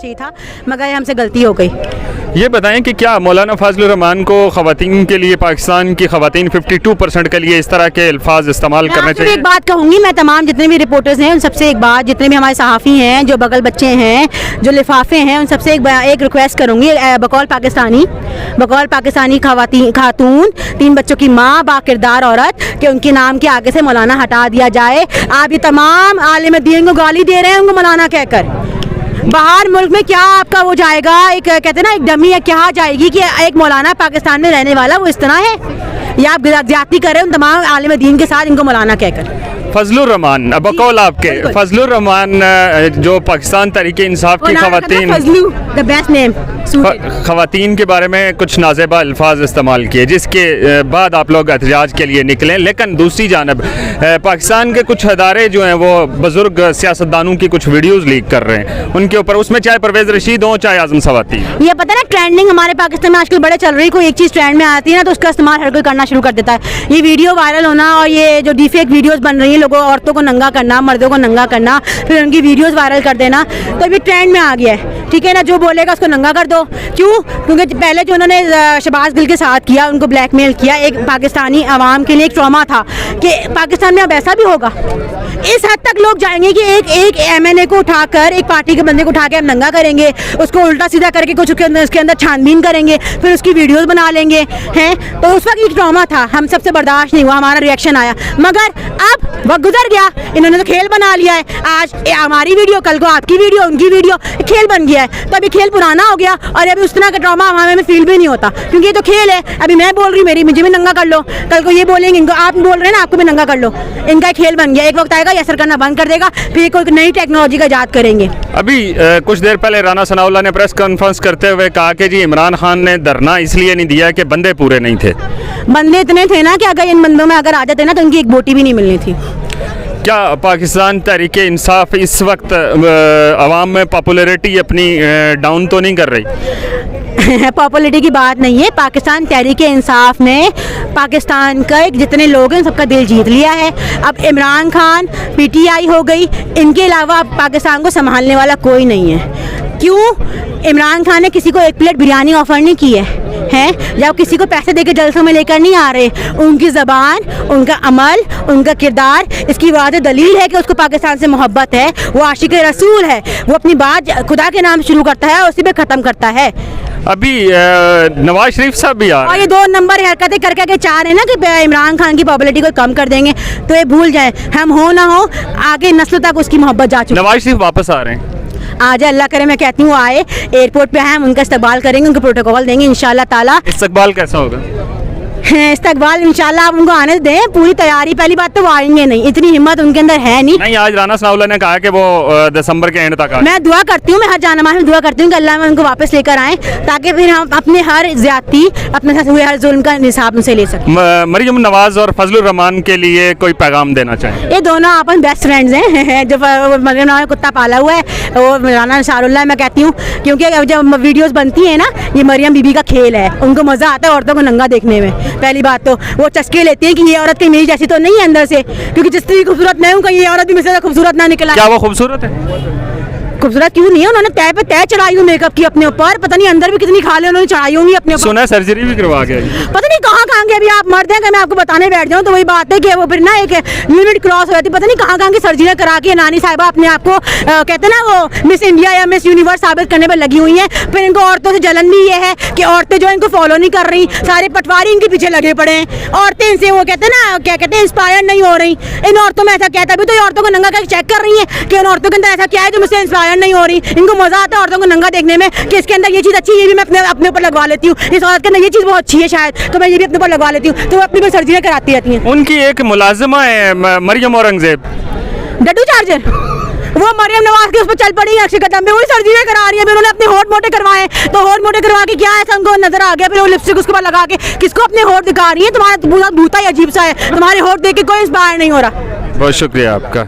चाहिए था, मगर हमसे गलती हो गई। ये बताएं कि क्या मौलाना फजलुर रहमान को ख़वातीन के लिए, पाकिस्तान की ख़वातीन 52% के लिए इस तरह के अल्फाज इस्तेमाल करने चाहिए? एक बात कहूँगी मैं, तमाम जितने भी रिपोर्टर्स हैं उन सबसे एक बात, जितने भी हमारे सहाफ़ी हैं, जो बगल बच्चे हैं, जो लिफाफे हैं, उन सबसे एक रिक्वेस्ट करूँगी, बकौल पाकिस्तानी खातून 3 बच्चों की माँ, बाकिरदार औरत, कि उनके नाम के आगे से मौलाना हटा दिया जाए। आप ये तमाम आलिम दीन को गाली दे रहे हैं उनको मौलाना कहकर। बाहर मुल्क में क्या आपका वो जाएगा, एक कहते हैं ना एक डमी है, क्या जाएगी कि एक मौलाना पाकिस्तान में रहने वाला वो इस तरह है, या आप ज्यादती कर रहे हैं उन तमाम आलिम दीन के साथ इनको मौलाना कहकर। फजलुर रहमान, बकौल आपके फजलुर रहमान जो पाकिस्तान तहरीक इंसाफ की ख़वातीन के बारे में कुछ नाज़ेबा अल्फाज इस्तेमाल किए, जिसके बाद आप लोग एहतजाज के लिए निकले। लेकिन दूसरी जानब पाकिस्तान के कुछ अदारे जो हैं वो बुज़ुर्ग सियासतदानों की कुछ वीडियोज़ लीक कर रहे हैं उनके ऊपर, उसमें चाहे परवेज़ रशीद हो चाहे आज़म सवाती। ये पता ना ट्रेंडिंग हमारे पाकिस्तान में आजकल बड़े चल रही है, कोई एक चीज़ ट्रेंड में आती है ना तो उसका इस्तेमाल हर कोई करना शुरू कर देता है। ये वीडियो वायरल होना और ये जो डीफेक वीडियोस बन रही हैं, लोगों औरतों को नंगा करना, मर्दों को नंगा करना, फिर उनकी वीडियोस वायरल कर देना, तो अभी ट्रेंड में आ गया है। ठीक है ना, जो बोलेगा उसको नंगा कर दो। क्यों? क्योंकि पहले जो उन्होंने शहबाज गिल के साथ किया, उनको ब्लैकमेल किया, एक पाकिस्तानी आवाम के लिए एक ट्रॉमा था कि पाकिस्तान में अब ऐसा भी होगा। इस हद तक लोग जाएंगे कि एक MNA को उठाकर, एक पार्टी के बंदे को उठा के हम नंगा करेंगे, उसको उल्टा सीधा करके कुछ उसके अंदर छानबीन करेंगे, फिर उसकी वीडियोस बना लेंगे हैं। तो उस वक्त एक ट्रॉमा था, हम सबसे बर्दाश्त नहीं हुआ, हमारा रिएक्शन आया। मगर अब वक्त गुजर गया, इन्होंने तो खेल बना लिया है। आज हमारी वीडियो, कल को आपकी वीडियो, उनकी वीडियो, खेल बन गया है। तो अभी खेल पुराना हो गया और अभी उस तरह का ट्रॉमा हमारे में फील भी नहीं होता, क्योंकि ये तो खेल है। अभी मैं बोल रही, मुझे भी नंगा कर लो, कल को ये बोलेंगे इनको, आप बोल रहे हैं ना आपको भी नंगा कर लो। इनका खेल बन गया, एक वक्त आएगा ये असर करना बंद कर देगा, फिर कोई नई टेक्नोलॉजी का इजाद करेंगे। अभी कुछ देर पहले राना सनाउल्लाह ने प्रेस कॉन्फ्रेंस करते हुए कहा कि जी इमरान खान ने धरना इसलिए नहीं दिया कि बंदे पूरे नहीं थे। बंदे इतने थे ना कि अगर इन बंदों में अगर आ जाते ना तो इनकी एक बोटी भी नहीं मिलनी थी। क्या पाकिस्तान तहरीक इंसाफ इस वक्त अवाम में पॉपुलैरिटी अपनी डाउन तो नहीं कर रही? पॉपुलैरिटी की बात नहीं है, पाकिस्तान तहरीक इंसाफ ने पाकिस्तान का जितने लोग हैं सबका दिल जीत लिया है। अब इमरान खान, PTI हो गई, इनके अलावा अब पाकिस्तान को संभालने वाला कोई नहीं है। क्यों? इमरान खान ने किसी को 1 प्लेट बिरयानी ऑफर नहीं की है, या किसी को पैसे देकर जलसों में लेकर नहीं आ रहे। उनकी ज़बान, उनका अमल, उनका किरदार, इसकी वाज़ेह दलील है कि उसको पाकिस्तान से मोहब्बत है। वो आशिक रसूल है, वो अपनी बात खुदा के नाम शुरू करता है और उसी पे ख़त्म करता है। अभी नवाज शरीफ साहब भी आ रहे हैं। और ये 2 नंबर हरकतें करके चाह रहे हैं ना कि इमरान खान की पॉपुलैरिटी को कम कर देंगे, तो ये भूल जाए, हम हो ना हो आगे नस्ल तक उसकी मोहब्बत जा चुकी है। नवाज शरीफ वापस आ रहे हैं, आ जाए, अल्लाह करे, मैं कहती हूँ आए, एयरपोर्ट पे आए, हम उनका इस्तकबाल करेंगे, उनको प्रोटोकॉल देंगे इंशाल्लाह ताला। इस्तकबाल कैसा होगा? इस्तकबाल इंशाल्लाह आप उनको आने दें, पूरी तैयारी। पहली बात तो वो आएंगे नहीं, इतनी हिम्मत उनके अंदर है नहीं। आज राना सनाउल्लाह ने कहा कि वो दिसंबर के एंड तक। मैं दुआ करती हूँ, मैं हर जानमाज़ में दुआ करती हूँ कि अल्लाह में उनको वापस लेकर आए, ताकि फिर हम अपने हर ज्यादती, अपने साथ हुए हर जुल्म का हिसाब उनसे ले सकें। मरियम नवाज और फजलुर रहमान के लिए कोई पैगाम देना चाहें? ये दोनों आपस बेस्ट फ्रेंड्स हैं। जो मरियम नवाज कुत्ता पाला हुआ है वो राना अंसारुल्लाह, मैं कहती हूँ, क्योंकि जब वीडियोज़ बनती है ना, ये मरियम बीबी का खेल है, उनको मज़ा आता है औरतों को नंगा देखने में। पहली बात तो वो चस्के लेते हैं कि ये औरत कहीं मेरी जैसी तो नहीं है अंदर से, क्योंकि जितनी खूबसूरत मैं हूँ, कहीं ये औरत भी मुझसे खूबसूरत ना निकला। क्या वो खूबसूरत है? खूबसूरत क्यों नहीं है? उन्होंने तय पे तय चढ़ाई हुई मेकअप की अपने ऊपर, पता नहीं अंदर भी कितनी खाले उन्होंने चढ़ाई होंगी अपने ऊपर। सुना सर्जरी भी करवा गया, पता नहीं कहाँ के। अभी आप मर्द हैं कि मैं आपको बताने बैठ जाऊँ तो वही बात है कि वो फिर ना एक लिमिट क्रॉस हो जाती है। पता नहीं कहाँ की सर्जरी करा के नानी साहिबा अपने आप को कहते हैं ना वो मिस इंडिया या मिस यूनिवर्स साबित करने पर लगी हुई हैं। फिर इनको औरतों से जलन भी ये है कि औरतें जो इनको फॉलो नहीं कर रही, सारे पटवारी इनके पीछे लगे पड़े हैं। औरतें इनसे वो कहते हैं ना, क्या कहते हैं, इंस्पायर नहीं हो रही। इन औरतों में ऐसा क्या था? अभी तो ये औरतों को नंगा करके चेक कर रही है कि उन औरतों के अंदर ऐसा क्या है जो मुझसे इंस्पायर नहीं हो रही। इनको मजा आता है औरतों को नंगा देखने में कि इसके अंदर ये चीज़ अच्छी है, ये भी मैं अपने ऊपर लगवा लेती हूँ, इस औरत के अंदर ये चीज़ बहुत अच्छी है शायद, तो मैं ये भी अपने ऊपर लगवा लेती हूँ। तो वो अपनी सर्जरी कराती रहती हैं। उनकी एक मुलाजिमा है मरियम औरंगजेब, डड्डू चार्जर, वो मरियम नवाज के उस पर चल पड़ी है, अक्षय कदम में वही सर्जरी करा रही है। फिर उन्होंने अपने होठ मोटे करवाए, तो होठ मोटे करवा के क्या ऐसा उनको नजर आ गया, फिर वो लिपस्टिक उसके बाद लगा के किसको अपने होठ दिखा रही है। तुम्हारा पूरा भूता ही अजीब सा है, तुम्हारे होठ देख के कोई इंस्पायर नहीं हो रहा। बहुत शुक्रिया आपका।